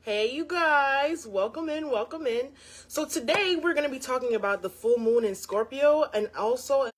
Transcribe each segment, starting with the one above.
Hey you guys, welcome in, welcome in. So today we're going to be talking about the full moon in Scorpio and also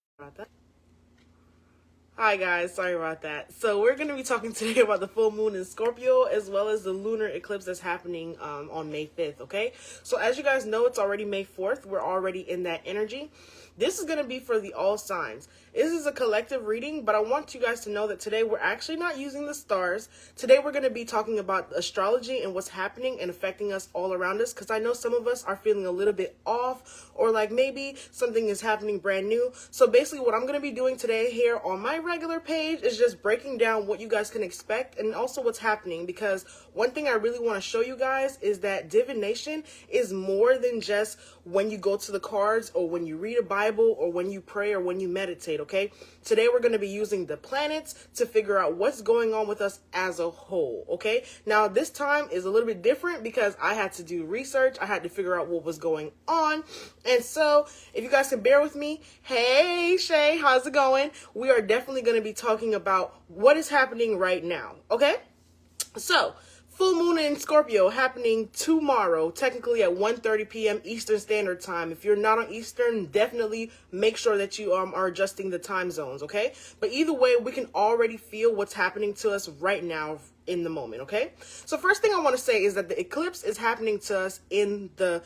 Hi guys, sorry about that. So we're going to be talking today about the full moon in Scorpio as well as the lunar eclipse that's happening on May 5th, okay? So as you guys know, it's already May 4th. We're already in that energy. This is going to be for the all signs. This is a collective reading, but I want you guys to know that today we're actually not using the stars. Today we're going to be talking about astrology and what's happening and affecting us all around us, because I know some of us are feeling a little bit off, or like maybe something is happening brand new. So basically what I'm going to be doing today here on my regular page is just breaking down what you guys can expect and also what's happening, because one thing I really want to show you guys is that divination is more than just when you go to the cards or when you read a Bible or when you pray or when you meditate, okay? Today we're going to be using the planets to figure out what's going on with us as a whole, okay? Now this time is a little bit different because I had to do research. I had to figure out what was going on. And so if you guys can bear with me, hey Shay, how's it going? We are definitely going to be talking about what is happening right now, okay? So full moon in Scorpio happening tomorrow, technically at 1:30 p.m. Eastern Standard Time. If you're not on Eastern, definitely make sure that you are adjusting the time zones, okay? But either way, we can already feel what's happening to us right now in the moment, okay? So first thing I want to say is that the eclipse is happening to us in the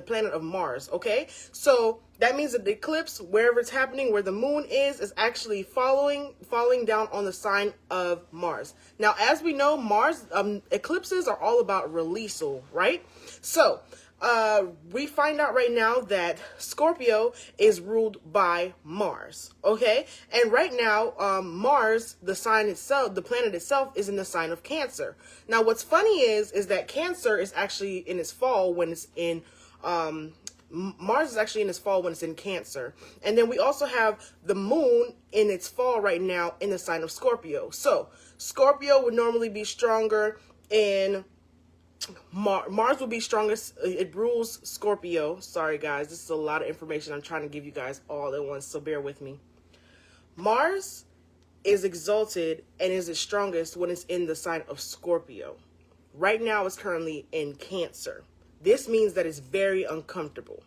planet of Mars, okay? So that means that the eclipse, wherever it's happening, where the moon is actually falling down on the sign of Mars. Now, as we know, Mars eclipses are all about releasal, right? So we find out right now that Scorpio is ruled by Mars, okay? And right now, Mars, the sign itself, the planet itself, is in the sign of Cancer. Now, what's funny is that Cancer is actually in its fall when it's in Mars is actually in its fall when it's in Cancer. And then we also have the moon in its fall right now in the sign of Scorpio. So Scorpio would normally be stronger in Mars will be strongest. It rules Scorpio. Sorry guys, this is a lot of information I'm trying to give you guys all at once, so bear with me. Mars is exalted and is its strongest when it's in the sign of Scorpio. Right now it's currently in Cancer. This means that it's very uncomfortable.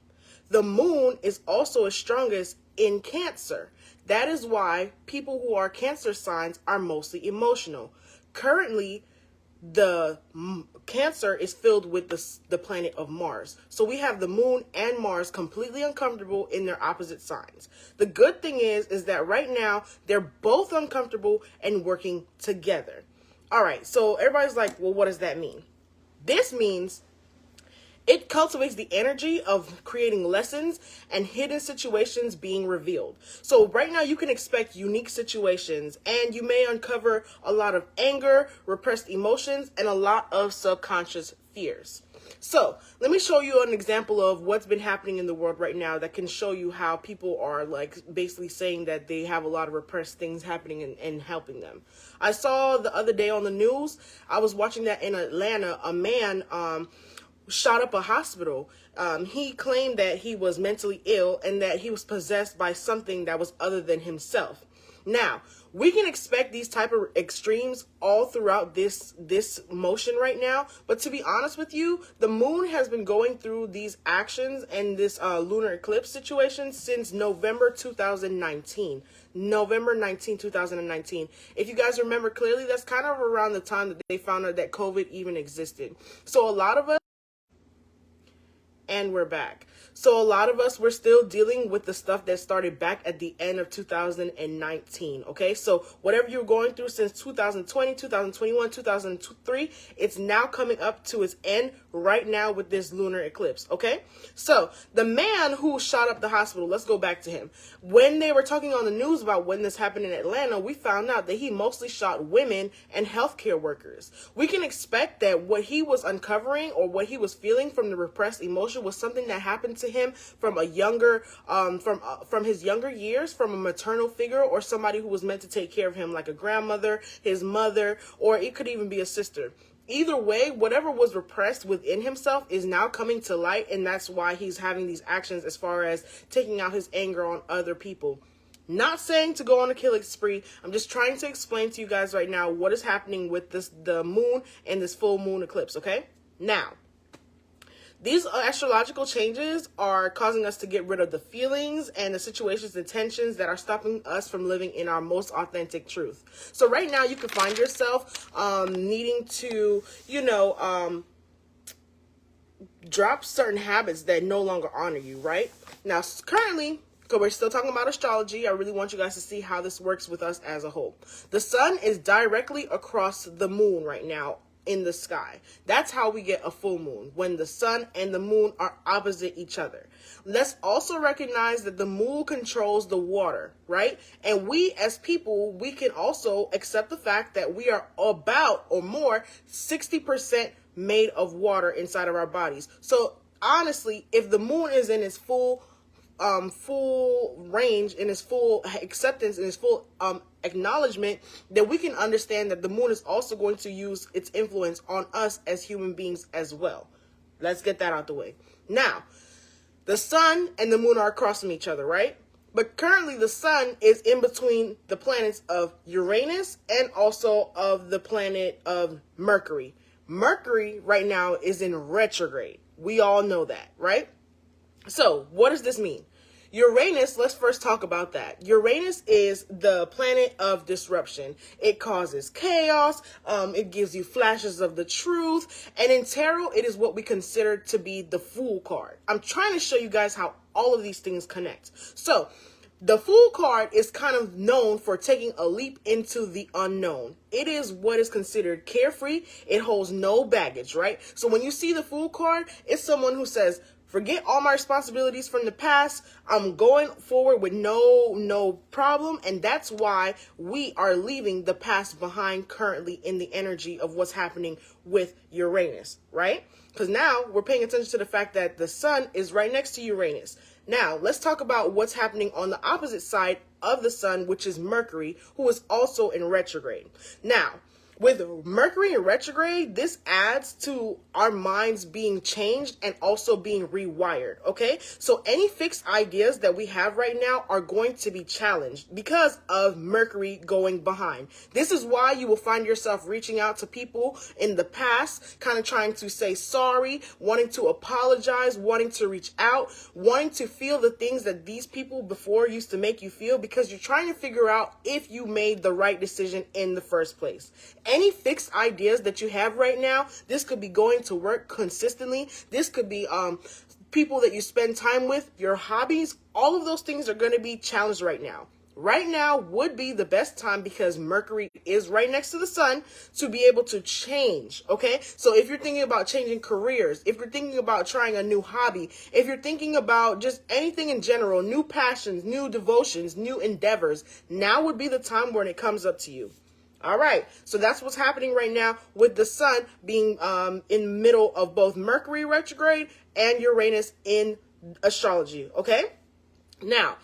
The moon is also its strongest in Cancer. That is why people who are Cancer signs are mostly emotional. Currently, the Cancer is filled with the planet of Mars. So we have the moon and Mars completely uncomfortable in their opposite signs. The good thing is that right now they're both uncomfortable and working together. All right, so everybody's like, well, what does that mean? This means it cultivates the energy of creating lessons and hidden situations being revealed. So right now you can expect unique situations, and you may uncover a lot of anger, repressed emotions, and a lot of subconscious fears. So let me show you an example of what's been happening in the world right now that can show you how people are like basically saying that they have a lot of repressed things happening and helping them. I saw the other day on the news, I was watching that in Atlanta, a man shot up a hospital. He claimed that he was mentally ill and that he was possessed by something that was other than himself. Now, we can expect these type of extremes all throughout this motion right now. But to be honest with you, the moon has been going through these actions and this lunar eclipse situation since November 2019. November 19, 2019. If you guys remember clearly, that's kind of around the time that they found out that COVID even existed. So a lot of us, and we're back. So a lot of us, we're still dealing with the stuff that started back at the end of 2019, okay? So whatever you're going through since 2020, 2021, 2003, it's now coming up to its end right now with this lunar eclipse, okay? So the man who shot up the hospital, let's go back to him. When they were talking on the news about when this happened in Atlanta, we found out that he mostly shot women and healthcare workers. We can expect that what he was uncovering or what he was feeling from the repressed emotion was something that happened to him from a younger, from his younger years, from a maternal figure or somebody who was meant to take care of him, like a grandmother, his mother, or it could even be a sister. Either way, whatever was repressed within himself is now coming to light, and that's why he's having these actions as far as taking out his anger on other people. Not saying to go on a killing spree. I'm just trying to explain to you guys right now what is happening with the moon and this full moon eclipse, okay? Now, these astrological changes are causing us to get rid of the feelings and the situations and tensions that are stopping us from living in our most authentic truth. So right now you can find yourself needing to, drop certain habits that no longer honor you, right? Now, currently, because we're still talking about astrology, I really want you guys to see how this works with us as a whole. The sun is directly across the moon right now in the sky. That's how we get a full moon, when the sun and the moon are opposite each other. Let's also recognize that the moon controls the water, right? And we as people, we can also accept the fact that we are about or more 60% made of water inside of our bodies. So honestly, if the moon is in its full range, in its full acceptance, in its full acknowledgement, then we can understand that the moon is also going to use its influence on us as human beings as well. Let's get that out the way. Now, the sun and the moon are across from each other, right? But currently the sun is in between the planets of Uranus and also of the planet of Mercury. Mercury right now is in retrograde. We all know that, right? So what does this mean? Uranus, let's first talk about that. Uranus is the planet of disruption. It causes chaos. It gives you flashes of the truth. And in tarot, it is what we consider to be the Fool card. I'm trying to show you guys how all of these things connect. So the Fool card is kind of known for taking a leap into the unknown. It is what is considered carefree. It holds no baggage, right? So when you see the Fool card, it's someone who says, forget all my responsibilities from the past. I'm going forward with no problem. And that's why we are leaving the past behind currently in the energy of what's happening with Uranus, right? Because now we're paying attention to the fact that the sun is right next to Uranus. Now, let's talk about what's happening on the opposite side of the sun, which is Mercury, who is also in retrograde. Now, with Mercury in retrograde, this adds to our minds being changed and also being rewired, okay? So any fixed ideas that we have right now are going to be challenged because of Mercury going behind. This is why you will find yourself reaching out to people in the past, kind of trying to say sorry, wanting to apologize, wanting to reach out, wanting to feel the things that these people before used to make you feel, because you're trying to figure out if you made the right decision in the first place. Any fixed ideas that you have right now, this could be going to work consistently. This could be people that you spend time with, your hobbies. All of those things are going to be challenged right now. Right now would be the best time, because Mercury is right next to the sun, to be able to change, okay? So if you're thinking about changing careers, if you're thinking about trying a new hobby, if you're thinking about just anything in general, new passions, new devotions, new endeavors, now would be the time when it comes up to you. All right, so that's what's happening right now with the sun being in the middle of both Mercury retrograde and Uranus in astrology, okay? Now,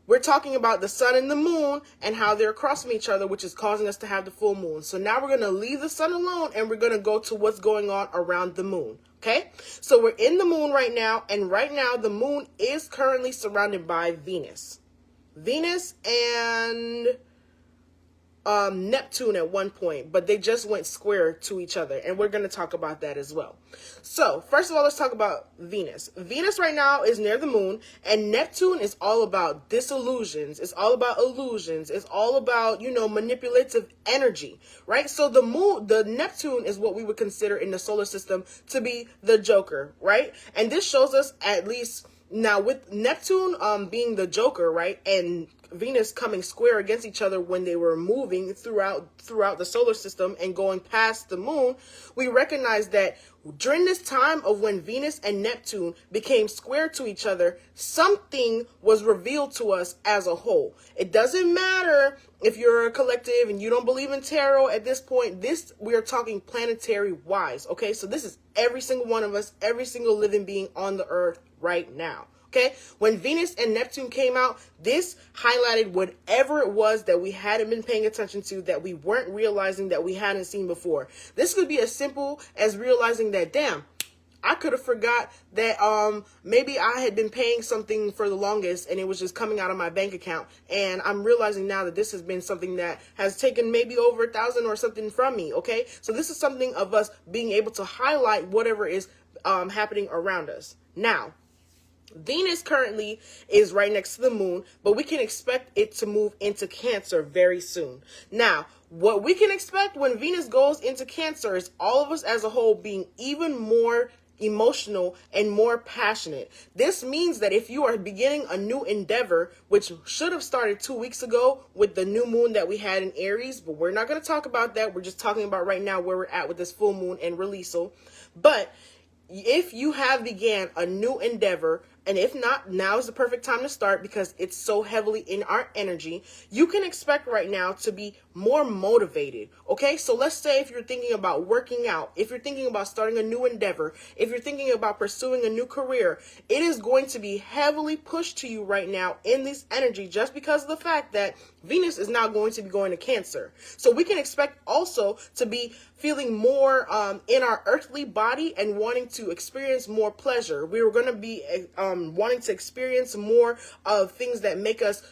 we're talking about the sun and the moon and how they're across from each other, which is causing us to have the full moon. So now we're going to leave the sun alone and we're going to go to what's going on around the moon, okay? So we're in the moon right now, and right now the moon is currently surrounded by Venus. Venus and Neptune at one point, but they just went square to each other, and we're going to talk about that as well. So first of all, let's talk about Venus. Venus right now is near the moon, and Neptune is all about disillusions. It's all about illusions. It's all about, manipulative energy, right? So the Neptune is what we would consider in the solar system to be the Joker, right? And this shows us, at least now with Neptune being the Joker, right? And Venus coming square against each other when they were moving throughout the solar system and going past the moon, we recognize that during this time of when Venus and Neptune became square to each other, something was revealed to us as a whole. It doesn't matter if you're a collective and you don't believe in tarot at this point. We are talking planetary wise, okay? So this is every single one of us, every single living being on the earth right now. Okay, when Venus and Neptune came out, this highlighted whatever it was that we hadn't been paying attention to, that we weren't realizing, that we hadn't seen before. This could be as simple as realizing that, damn, I could have forgot that maybe I had been paying something for the longest and it was just coming out of my bank account. And I'm realizing now that this has been something that has taken maybe over 1,000 or something from me. Okay, so this is something of us being able to highlight whatever is happening around us. Now, Venus currently is right next to the moon, but we can expect it to move into Cancer very soon. Now, what we can expect when Venus goes into Cancer is all of us as a whole being even more emotional and more passionate. This means that if you are beginning a new endeavor, which should have started 2 weeks ago with the new moon that we had in Aries, but we're not going to talk about that. We're just talking about right now where we're at with this full moon and releasal. But if you have began a new endeavor, and if not, now is the perfect time to start because it's so heavily in our energy, you can expect right now to be more motivated. Okay, so let's say if you're thinking about working out, if you're thinking about starting a new endeavor, if you're thinking about pursuing a new career, it is going to be heavily pushed to you right now in this energy just because of the fact that Venus is now going to be going to Cancer. So we can expect also to be feeling more in our earthly body and wanting to experience more pleasure. We were going to be wanting to experience more of things that make us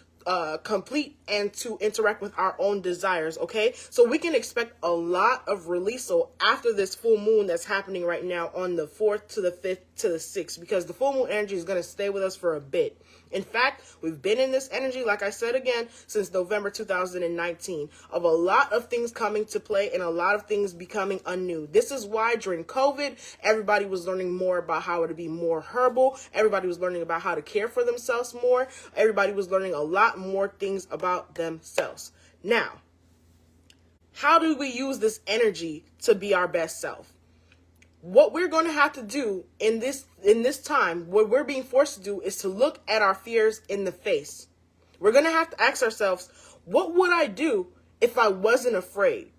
complete and to interact with our own desires. Okay, so we can expect a lot of release after this full moon that's happening right now on the 4th to the 5th to the 6th, because the full moon energy is going to stay with us for a bit. In fact, we've been in this energy, like I said again, since November 2019, of a lot of things coming to play and a lot of things becoming anew. This is why during COVID, everybody was learning more about how to be more herbal. Everybody was learning about how to care for themselves more. Everybody was learning a lot more things about themselves. Now, how do we use this energy to be our best self? What we're going to have to do in this time, what we're being forced to do is to look at our fears in the face. We're going to have to ask ourselves, what would I do if I wasn't afraid?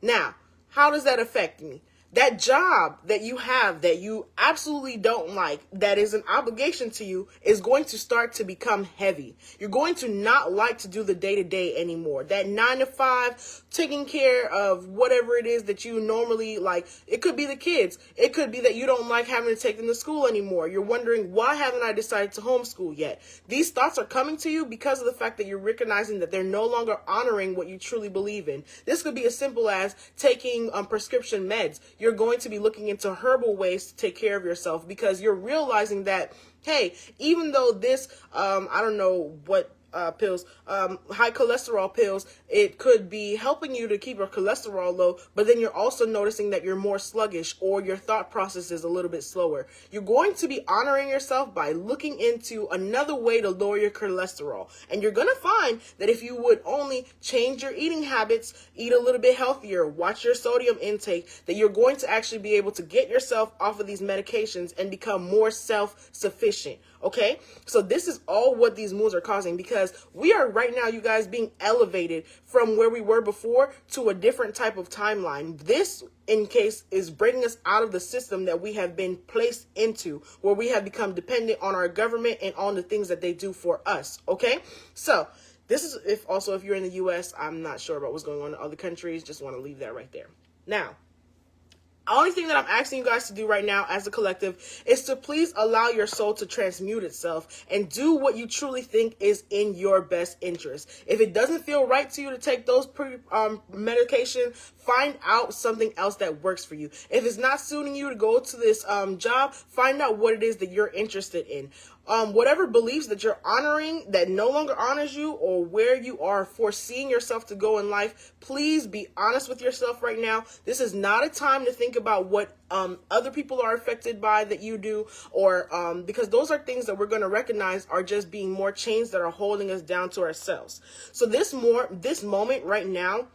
Now, how does that affect me? That job that you have that you absolutely don't like, that is an obligation to you, is going to start to become heavy. You're going to not like to do the day-to-day anymore. That 9 to 5, taking care of whatever it is that you normally like. It could be the kids. It could be that you don't like having to take them to school anymore. You're wondering, why haven't I decided to homeschool yet? These thoughts are coming to you because of the fact that you're recognizing that they're no longer honoring what you truly believe in. This could be as simple as taking prescription meds. You're going to be looking into herbal ways to take care of yourself because you're realizing that, hey, even though this, I don't know what pills, high cholesterol pills, it could be helping you to keep your cholesterol low, but then you're also noticing that you're more sluggish or your thought process is a little bit slower. You're going to be honoring yourself by looking into another way to lower your cholesterol. And you're going to find that if you would only change your eating habits, eat a little bit healthier, watch your sodium intake, that you're going to actually be able to get yourself off of these medications and become more self-sufficient. Okay, so this is all what these moons are causing, because we are right now, you guys, being elevated from where we were before to a different type of timeline. This, in case, is breaking us out of the system that we have been placed into, where we have become dependent on our government and on the things that they do for us. Okay, so this is if you're in the U.S., I'm not sure about what's going on in other countries. Just want to leave that right there. Now, the only thing that I'm asking you guys to do right now as a collective is to please allow your soul to transmute itself and do what you truly think is in your best interest. If it doesn't feel right to you to take those medication, find out something else that works for you. If it's not suiting you to go to this job, find out what it is that you're interested in. Whatever beliefs that you're honoring that no longer honors you, or where you are foreseeing yourself to go in life, please be honest with yourself right now. This is not a time to think about what other people are affected by that you do, or because those are things that we're going to recognize are just being more chains that are holding us down to ourselves. So this moment right now,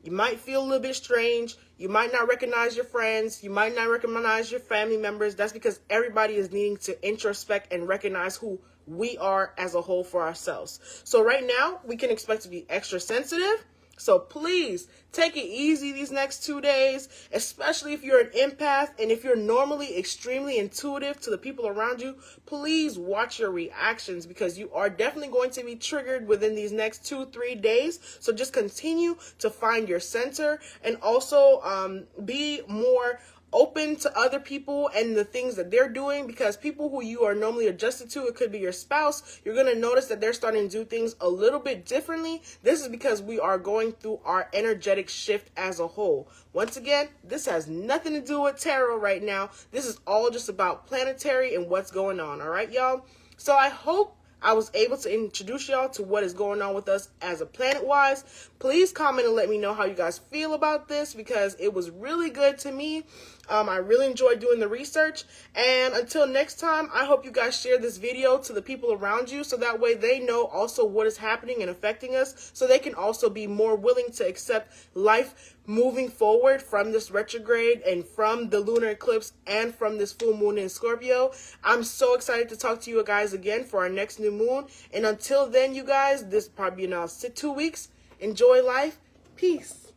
you might feel a little bit strange. You might not recognize your friends. You might not recognize your family members. That's because everybody is needing to introspect and recognize who we are as a whole for ourselves. So right now, we can expect to be extra sensitive. So please take it easy these next 2 days, especially if you're an empath and if you're normally extremely intuitive to the people around you. Please watch your reactions, because you are definitely going to be triggered within these next 2-3 days. So just continue to find your center and also be more open to other people and the things that they're doing, because people who you are normally adjusted to, it could be your spouse, you're going to notice that they're starting to do things a little bit differently. This is because we are going through our energetic shift as a whole. Once again, this has nothing to do with tarot right now. This is all just about planetary and what's going on. All right, y'all? So I hope I was able to introduce y'all to what is going on with us as a planet-wise. Please comment and let me know how you guys feel about this, because it was really good to me. I really enjoyed doing the research. And until next time, I hope you guys share this video to the people around you, so that way they know also what is happening and affecting us, so they can also be more willing to accept life moving forward from this retrograde and from the lunar eclipse and from this full moon in Scorpio. I'm so excited to talk to you guys again for our next new moon. And until then, you guys, this will probably be now 2 weeks. Enjoy life. Peace.